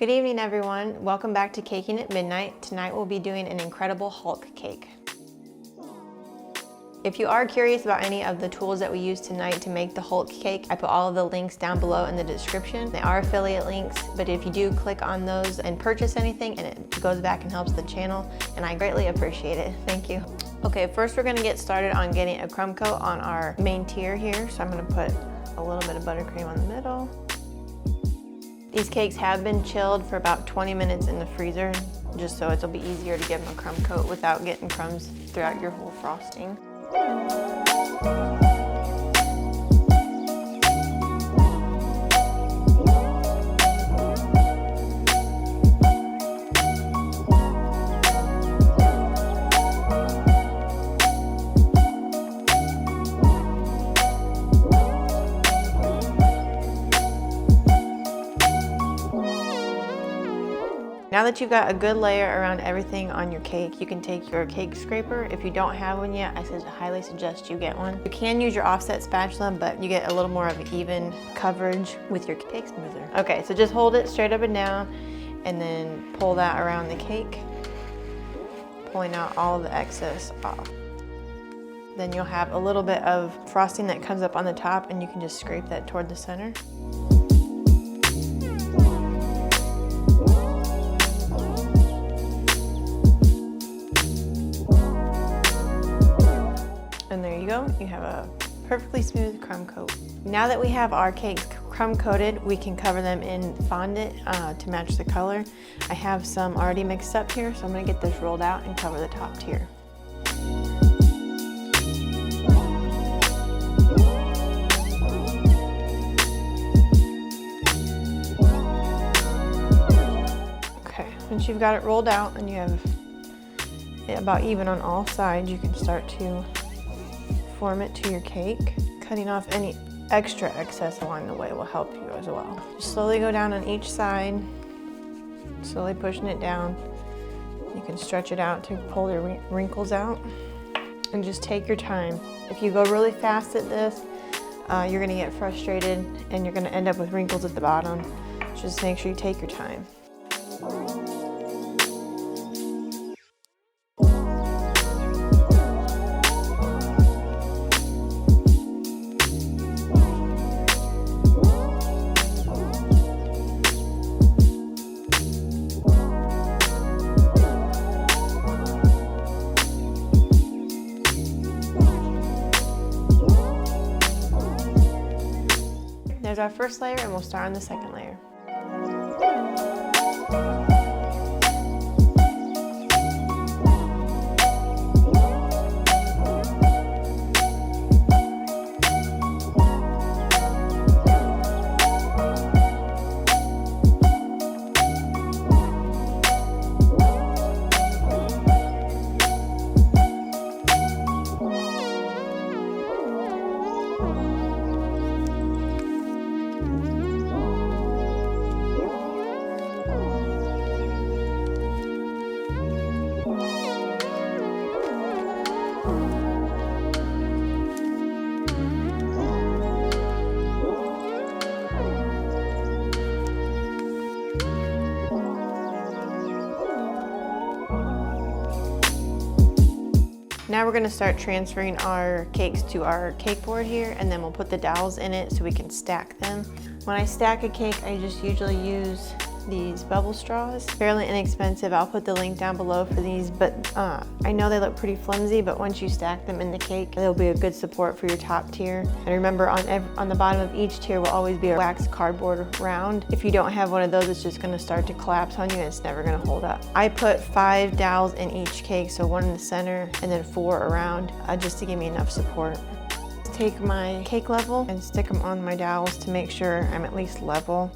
Good evening, everyone. Welcome back to Caking at Midnight. Tonight we'll be doing an incredible Hulk cake. If you are curious about any of the tools that we use tonight to make the Hulk cake, I put all of the links down below in the description. They are affiliate links, but if you do click on those and purchase anything, and it goes back and helps the channel, and I greatly appreciate it. Thank you. Okay, first we're gonna get started on getting a crumb coat on our main tier here. So I'm gonna put a little bit of buttercream on the middle. These cakes have been chilled for about 20 minutes in the freezer, just so it'll be easier to give them a crumb coat without getting crumbs throughout your whole frosting. Now that you've got a good layer around everything on your cake, you can take your cake scraper. If you don't have one yet, I highly suggest you get one. You can use your offset spatula, but you get a little more of even coverage with your cake smoother. Okay, so just hold it straight up and down and then pull that around the cake, pulling out all of the excess off. Then you'll have a little bit of frosting that comes up on the top, and you can just scrape that toward the center. And there you go, you have a perfectly smooth crumb coat. Now that we have our cakes crumb coated, we can cover them in fondant to match the color. I have some already mixed up here, so I'm gonna get this rolled out and cover the top tier. Okay, once you've got it rolled out and you have it about even on all sides, you can start to form it to your cake. Cutting off any extra excess along the way will help you as well. Just slowly go down on each side, slowly pushing it down. You can stretch it out to pull the wrinkles out, and just take your time. If you go really fast at this, you're gonna get frustrated and you're gonna end up with wrinkles at the bottom. Just make sure you take your time. There's our first layer, and we'll start on the second layer. Now we're gonna start transferring our cakes to our cake board here, and then we'll put the dowels in it so we can stack them. When I stack a cake, I just usually use these bubble straws. Fairly inexpensive. I'll put the link down below for these, but I know they look pretty flimsy, but once you stack them in the cake, they'll be a good support for your top tier. And remember, on the bottom of each tier will always be a wax cardboard round. If you don't have one of those, it's just gonna start to collapse on you and it's never gonna hold up. I put 5 dowels in each cake, so 1 in the center and then 4 around, just to give me enough support. Take my cake level and stick them on my dowels to make sure I'm at least level.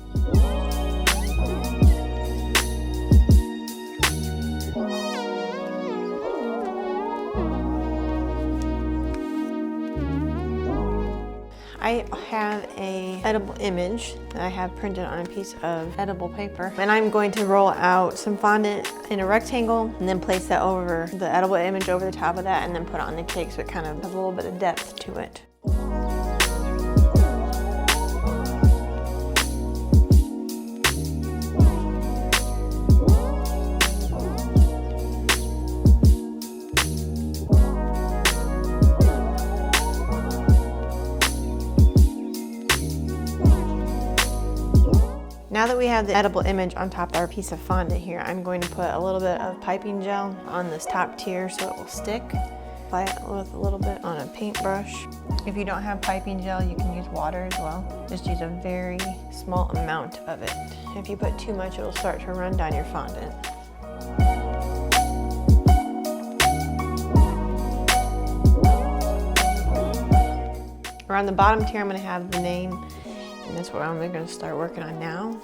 I have an edible image that I have printed on a piece of edible paper, and I'm going to roll out some fondant in a rectangle and then place that over the edible image over the top of that, and then put it on the cake so it kind of has a little bit of depth to it. that we have the edible image on top of our piece of fondant here, I'm going to put a little bit of piping gel on this top tier so it will stick. Apply it with a little bit on a paintbrush. If you don't have piping gel, you can use water as well. Just use a very small amount of it. If you put too much, it will start to run down your fondant. Around the bottom tier, I'm going to have the name, and that's what I'm going to start working on now.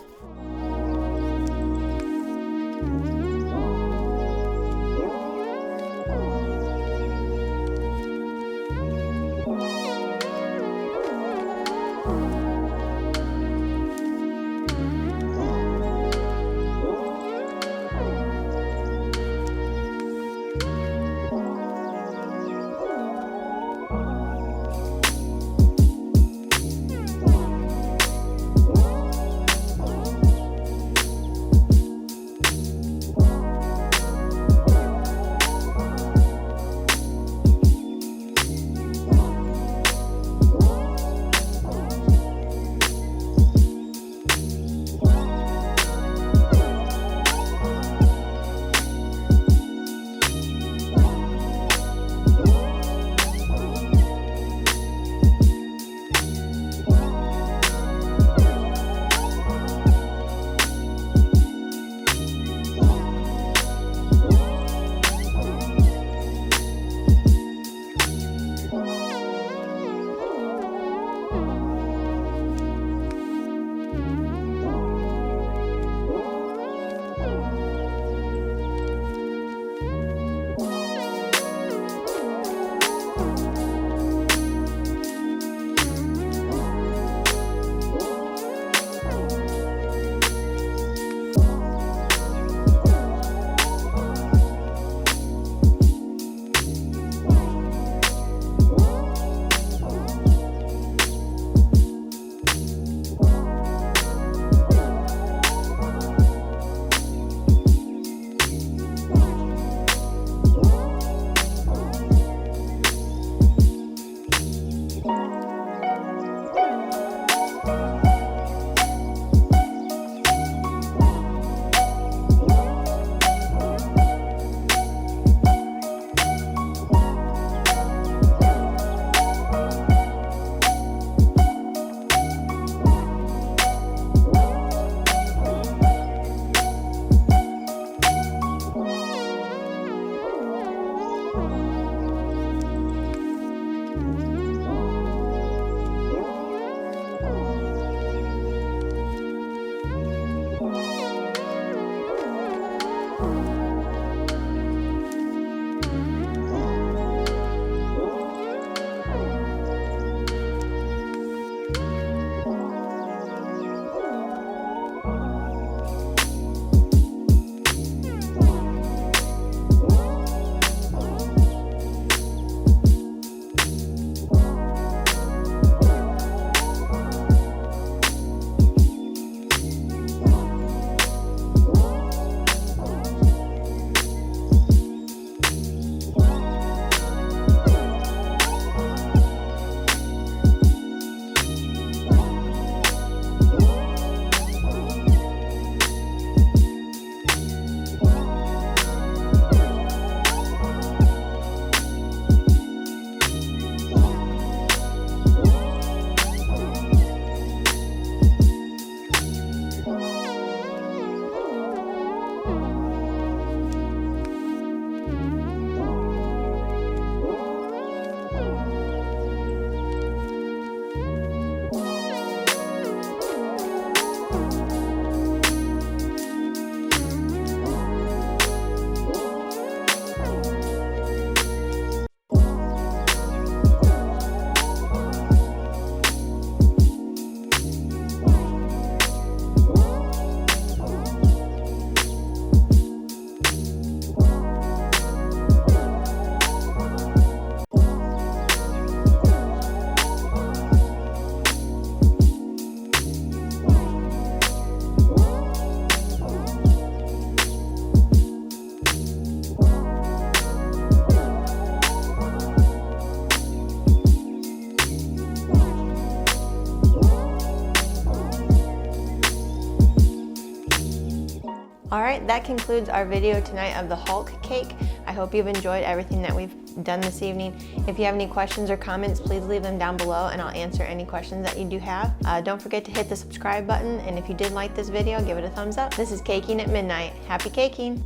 All right, that concludes our video tonight of the Hulk cake. I hope you've enjoyed everything that we've done this evening. If you have any questions or comments, please leave them down below and I'll answer any questions that you do have. Don't forget to hit the subscribe button, and if you did like this video, give it a thumbs up. This is Caking at Midnight. Happy caking!